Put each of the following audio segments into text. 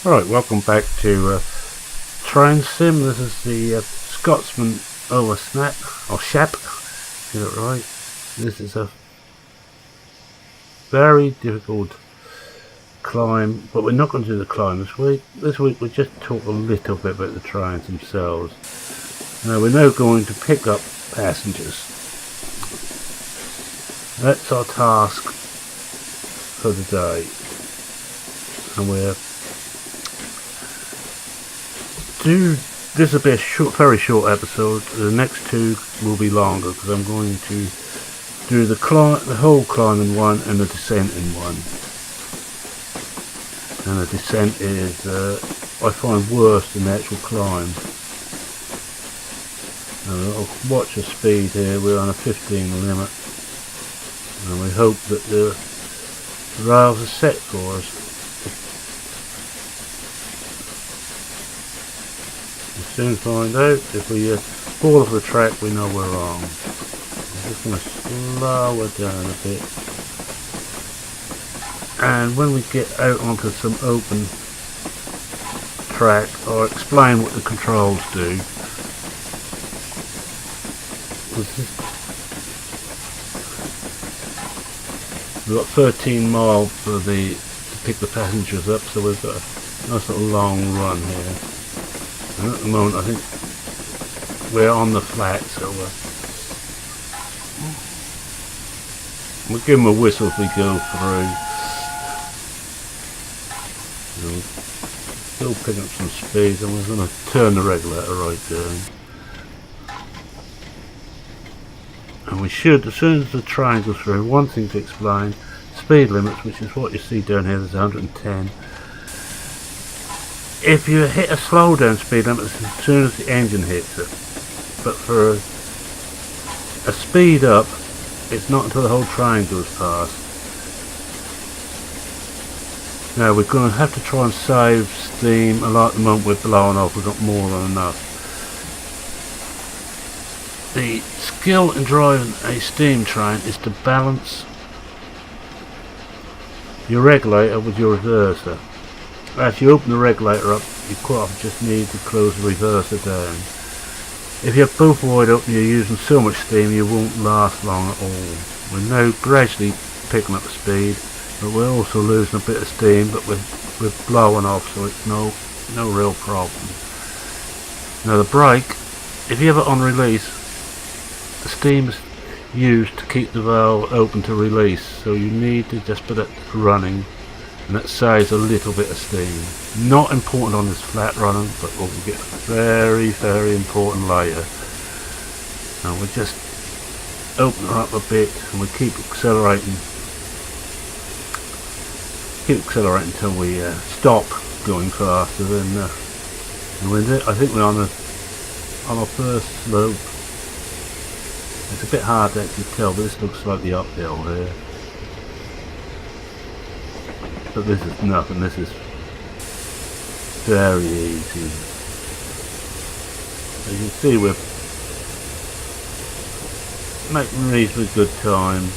Right, welcome back to Train Sim. This is the Scotsman over Snap, or Shap, get it right. This is a very difficult climb, but we're not going to do the climb this week. This week we'll just talk a little bit about the trains themselves. Now we're now going to pick up passengers. That's our task for the day. And this will be a very short episode. The next two will be longer because I'm going to do the whole climb in one and the descent in one. And the descent is, I find, worse than the actual climb. I'll watch the speed here. We're on a 15 limit, and we hope that the rails are set for us. We'll soon find out. If we fall off the track, we know we're wrong. I'm just going to slow it down a bit. And when we get out onto some open track, I'll explain what the controls do. We've got 13 miles to pick the passengers up, so we've got a nice little long run here. And at the moment I think we're on the flat, so we'll give them a whistle if we go through. Still picking up some speed, and we're going to turn the regulator right down. And we should, as soon as the train goes through, one thing to explain, speed limits, which is what you see down here, there's 110. If you hit a slow down speed limit as soon as the engine hits it, but for a speed up, it's not until the whole train goes past. Now we're going to have to try and save steam. A lot at the moment we're blowing off, we've got more than enough. The skill in driving a steam train is to balance your regulator with your reverser. If you open the regulator up, you quite often just need to close the reverser down. If you have both wide open, you're using so much steam you won't last long at all. We're now gradually picking up the speed, but we're also losing a bit of steam, but we're blowing off, so it's no real problem. Now the brake, if you have it on release, the steam is used to keep the valve open to release, so you need to just put it running, and that saves a little bit of steam. Not important on this flat running, but we'll get very, very important later. And we'll just open her up a bit, and we keep accelerating. Until we stop going faster. Then I think we're on our first slope. It's a bit hard to actually tell, but this looks slightly uphill here. But this is nothing, this is very easy. As you can see, we're making reasonably good time.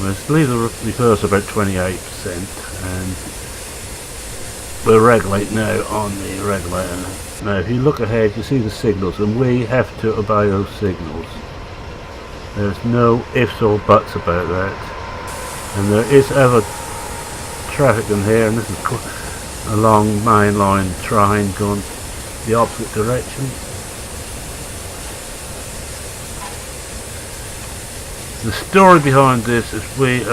Let's leave the reverse about 28%, and we'll regulate now on the regulator. Now if you look ahead, you see the signals, and we have to obey those signals. There's no ifs or buts about that. And there is other traffic in here, and this is a long mainline train going the opposite direction. The story behind this is we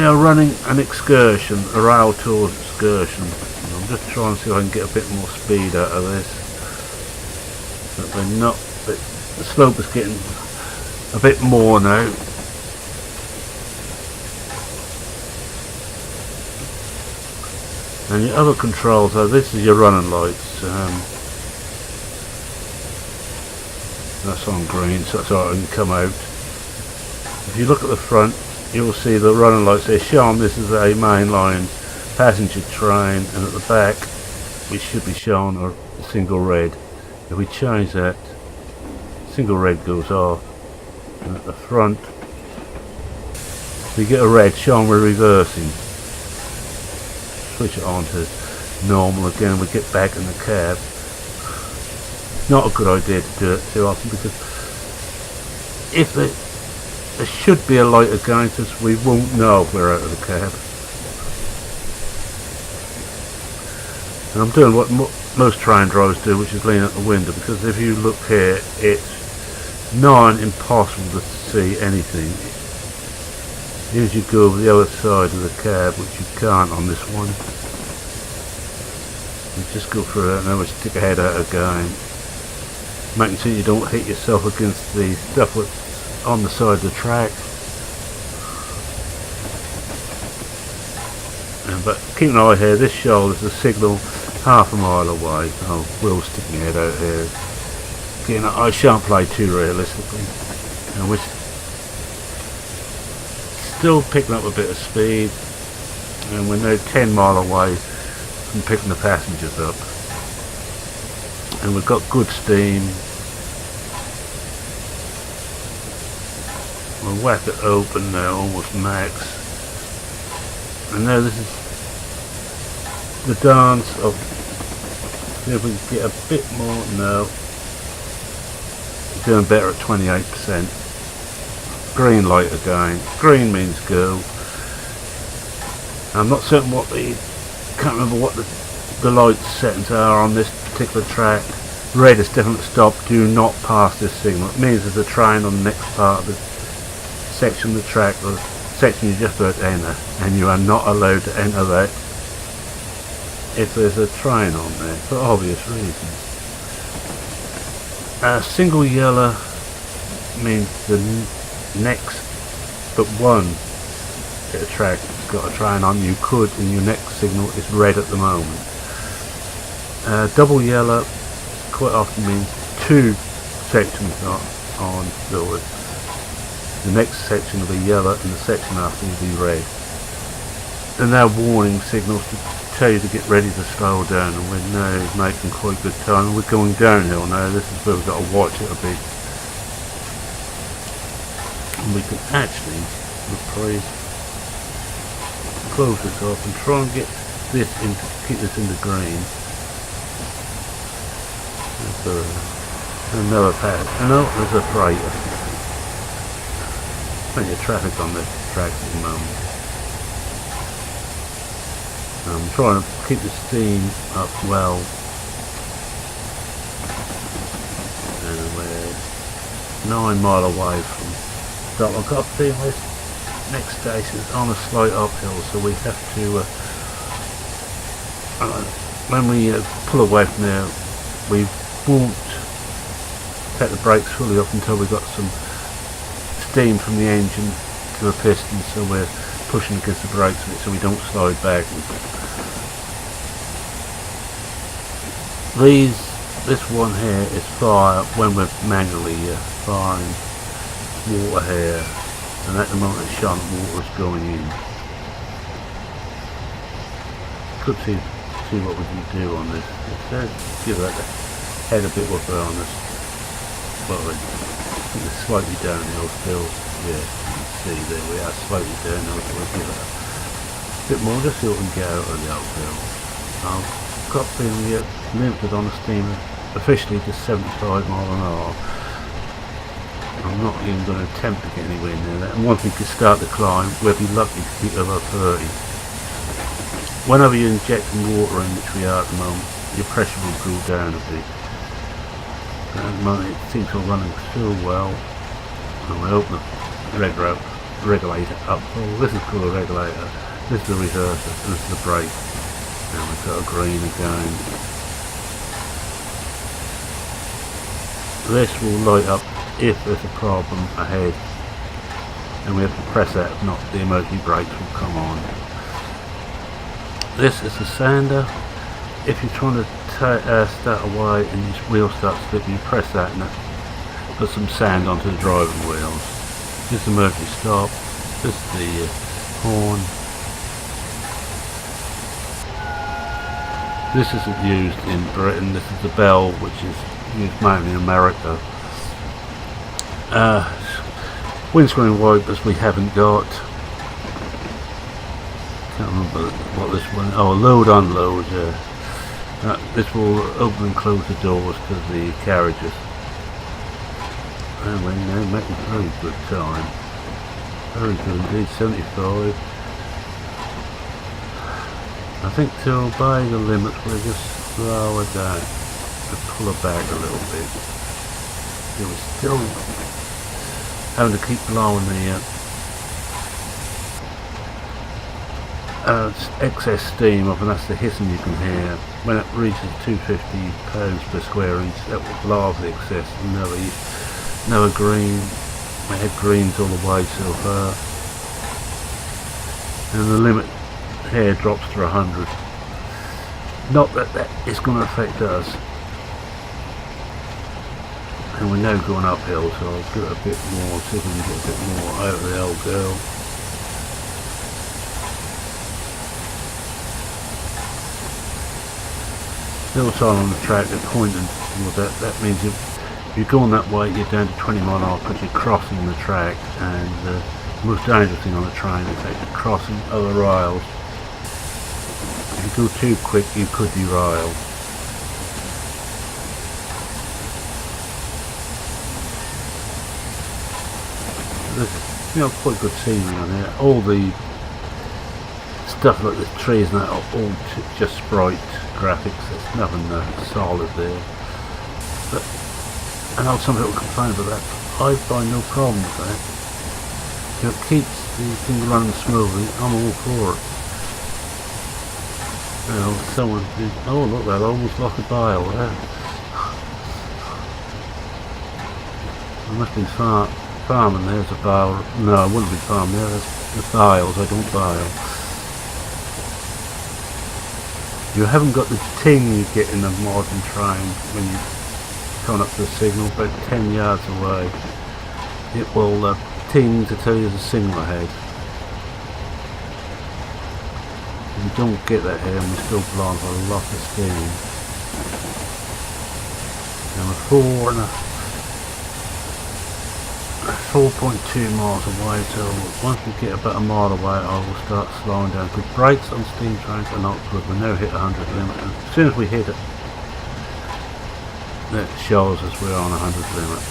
are running an excursion, a rail tours excursion. I'm just trying to see if I can get a bit more speed out of this. But we're not. The slope is getting a bit more now. And your other controls are, this is your running lights. That's on green, so that's alright, I can come out. If you look at the front, you'll see the running lights. They're shown this is a mainline passenger train, and at the back we should be shown a single red. If we change that, single red goes off, and at the front we get a red showing we're reversing. Switch it on to normal again, we get back in the cab. Not a good idea to do it too often, because if there should be a light against us, we won't know if we're out of the cab. And I'm doing what most train drivers do, which is lean out the window, because if you look here, it's nigh impossible to see anything. As you go over the other side of the cab, which you can't on this one. You just go through it and then we stick a head out again. Making sure you don't hit yourself against the stuff that's on the side of the track. But keep an eye here, this shoulder's a signal half a mile away. Oh, Will's sticking head out here. Again, I shan't play too realistically. And we're still picking up a bit of speed, and we're now 10 mile away from picking the passengers up. And we've got good steam. We'll whack it open now, almost max. And now this is the dance of, see if we can get a bit more. No, doing better at 28%. Green light again. Green means go. I'm not certain what can't remember what the light settings are on this particular track. Red is definitely stop, do not pass this signal. It means there's a train on the next part of the section of the track, or the section you're just about to enter, and you are not allowed to enter that if there's a train on there, for obvious reasons. Single yellow means the next but one bit of track that's got a train on. You could, and your next signal is red at the moment. Double yellow quite often means two sections are on, so the next section will be yellow and the section after will be red. And they're warning signals to tell you to get ready to slow down, and we're now making quite good time. We're going downhill now. This is where we've got to watch it a bit. And we can actually close this off and try and get this keep this in the green. Another path. No, there's a freighter. Plenty of traffic on the tracks at the moment. I'm trying to keep the steam up well. And we're 9 mile away from stop. I've got a feeling this next station is on a slight uphill, so we have to when we pull away from there, we won't take the brakes fully up until we've got some steam from the engine to the piston, so we're pushing against the brakes a bit so we don't slide back. This one here is fire when we're manually firing water here, and at the moment the shunt water is going in. Could see what we can do on this. Let's give that the head a bit whopper on this. Well, I think it's slightly downhill still. Yeah, you can see there we are, slightly downhill, so we'll give it a bit more just so we can get out of the uphill. I've got a feeling we get limited on the steamer officially to 75 mile an hour. I'm not even going to attempt to get anywhere near that, and once we can start the climb we'll be lucky to keep over 30. Whenever you're injecting water in, which we are at the moment, your pressure will cool down a bit. At the moment it seems to be running so well. And we open the regulator up. Oh, this is called a regulator. This is the reverser. This is the brake. And we've got a green again. This will light up if there's a problem ahead, and we have to press that. If not, the emergency brakes will come on. This is the sander. If you're trying to start away and your wheel starts slipping, you press that and that put some sand onto the driving wheels. This is the emergency stop. This is the horn. This isn't used in Britain. This is the bell, which is used mainly in America. Windscreen wipers we haven't got. Can't remember what this one. Oh, load unload. This will open and close the doors to the carriages. And we're making very good time. Very good indeed. 75. I think to obey the limits we'll just slow it down to pull it back a little bit. We're still having to keep blowing the excess steam off, and that's the hissing you can hear. When it reaches 250 pounds per square inch, that will blow off the excess. Another green. I had greens all the way so far, and the limit here drops to 100. Not that that is going to affect us, and we're now going uphill, so I'll do it a bit more, see if we can get a bit more out of the old girl. Little sign on the track they're pointing towards that means if you're going that way you're down to 20 mile an hour because you're crossing the track, and the most dangerous thing on the train is actually crossing other rails. If you go too quick you could derail. There's quite good scenery on here. All the stuff like the trees and that are all just sprite graphics. There's nothing solid there. But I know some people complain about that. I find no problem with that. If it keeps the thing running smoothly, I'm all for it. Someone did, oh look, that almost like a bale there. I must be farming. There's a bale. No, I wouldn't be farming there. There's the bales. I don't bale. You haven't got the ting you get in a modern train when you come up to the signal, about 10 yards away. It will ting to tell you there's a signal ahead. You don't get that here, and we're still blowing for a lot of steam. And we're 4.2 miles away, so once we get about a mile away I will start slowing down, because brakes on steam trains are not good. We now hit 100 limit, and as soon as we hit it, that shows us we're on 100 limit.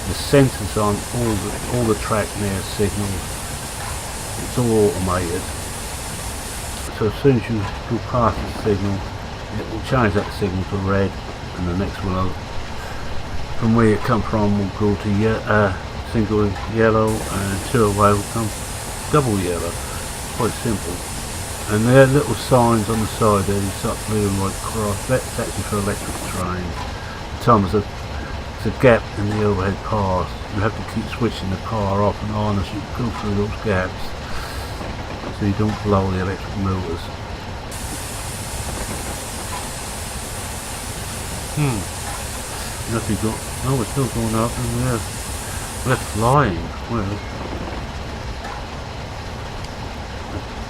The sensors on all the track near signals, it's all automated, so as soon as you go past the signal it will change that signal to red, and the next one from where you come from will go to single yellow, and two away will come double yellow. Quite simple. And there are little signs on the side there, you start blue and white cross. That's actually for electric trains. Sometimes there's a gap in the overhead pass. You have to keep switching the power off and on as you go through those gaps, so you don't blow the electric motors. Nothing got. No, we're still going up, and we're flying. Well,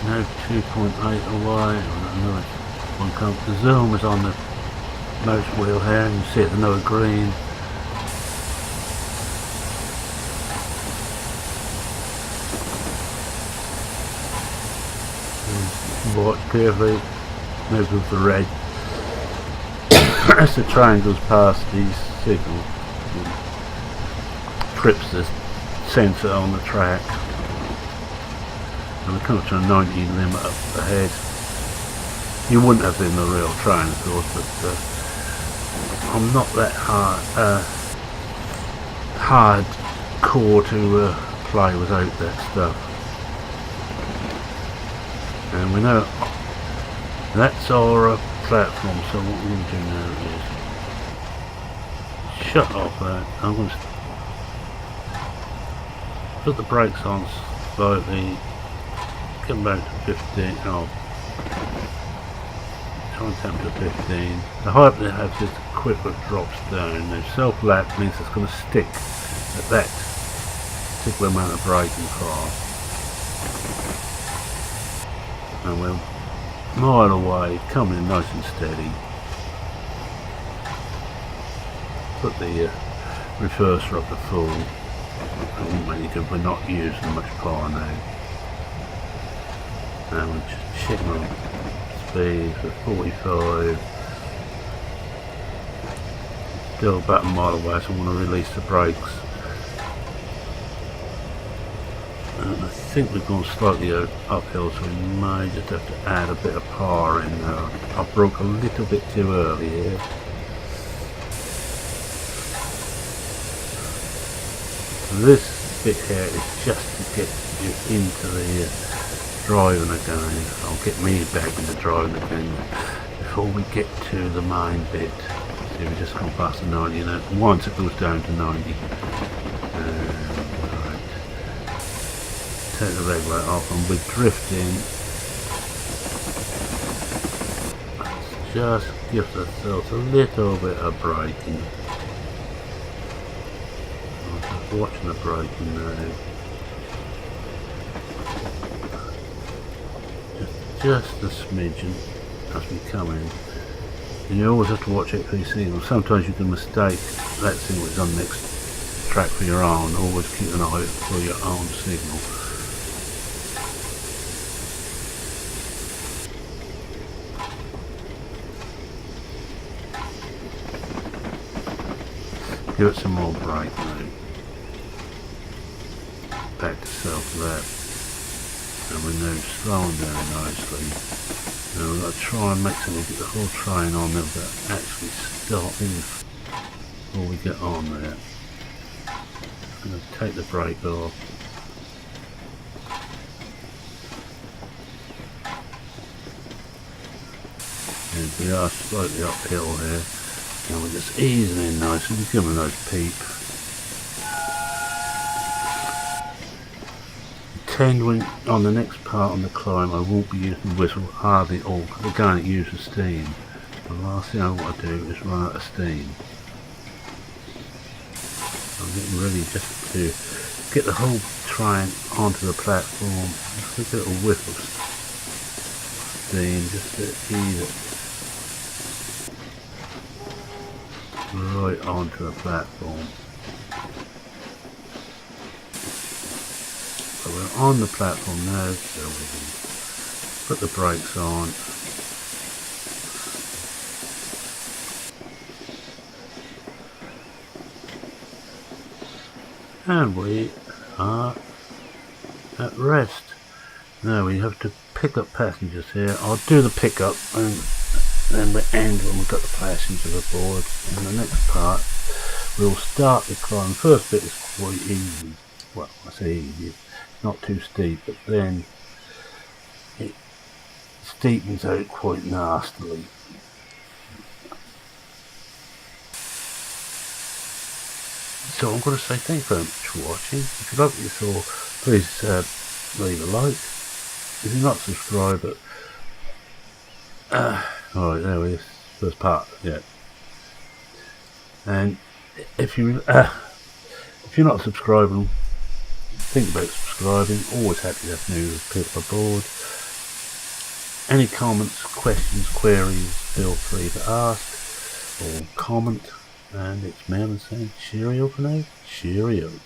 now 2.8 away. Another one comes. The zoom is on the mouse wheel here, and you see it another green. Watch carefully. Now goes the red. As the train goes past these signals, trips the sensor on the track, and we come to a 90 limit up ahead. You wouldn't have in the real train, of course, but I'm not that hardcore to play without that stuff. And we know that's our platform, so what we're going to do now is shut off that. I'm going to put the brakes on slightly, come back to 15, try and temp to 15. The higher they have this, the quicker it drops down. Now self-lap means it's going to stick at that particular amount of braking power. And we'll mile away, coming in nice and steady. Put the reverser up to full. It won't make any good, we're not using much power now. And we're just checking on speed for 45. Still about a mile away, so I want to release the brakes. And I think we've gone slightly uphill, so we may just have to add a bit of power in there. I broke a little bit too early here. This bit here is just to get you into the driving again. I'll get me back into driving again before we get to the main bit. See, we just gone past the 90 now. Once it goes down to 90. Right. Take the regulator off and we're drifting. Let's just give ourselves a little bit of braking. I'm just watching the braking now. Just a smidgen as we come in. And you always have to watch it for your signal. Sometimes you can mistake that signal that's on the next track for your own. Always keep an eye out for your own signal. Give it some more brake now. Back to self left. And we're now slowing down nicely. Now we've got to try and make sure we get the whole train on there without actually stopping before we get on there. I'm going to take the brake off. And we are slightly uphill here. And we're just easing in nicely. We're giving a nice peep. When on the next part on the climb I won't be using the whistle hardly at all because again it uses steam. The last thing I want to do is run out of steam. I'm getting ready just to get the whole train onto the platform. Just a little whiff of steam just to ease it right onto the platform. So we're on the platform now, so we can put the brakes on. And we are at rest. Now we have to pick up passengers here. I'll do the pickup and then we end when we've got the passengers aboard. In the next part we'll start the climb. The first bit is quite easy. Well, I say easy. Not too steep, but then it steepens out quite nastily. So I'm going to say thank you very much for watching. If you like what you saw, please leave a like. If you're not subscribed, alright, there we go. First part, yeah. And if you're not subscribing, think about subscribing. Always happy to have new people aboard. Any comments, questions, queries, feel free to ask or comment. And it's Merlin saying cheerio for now. Cheerio.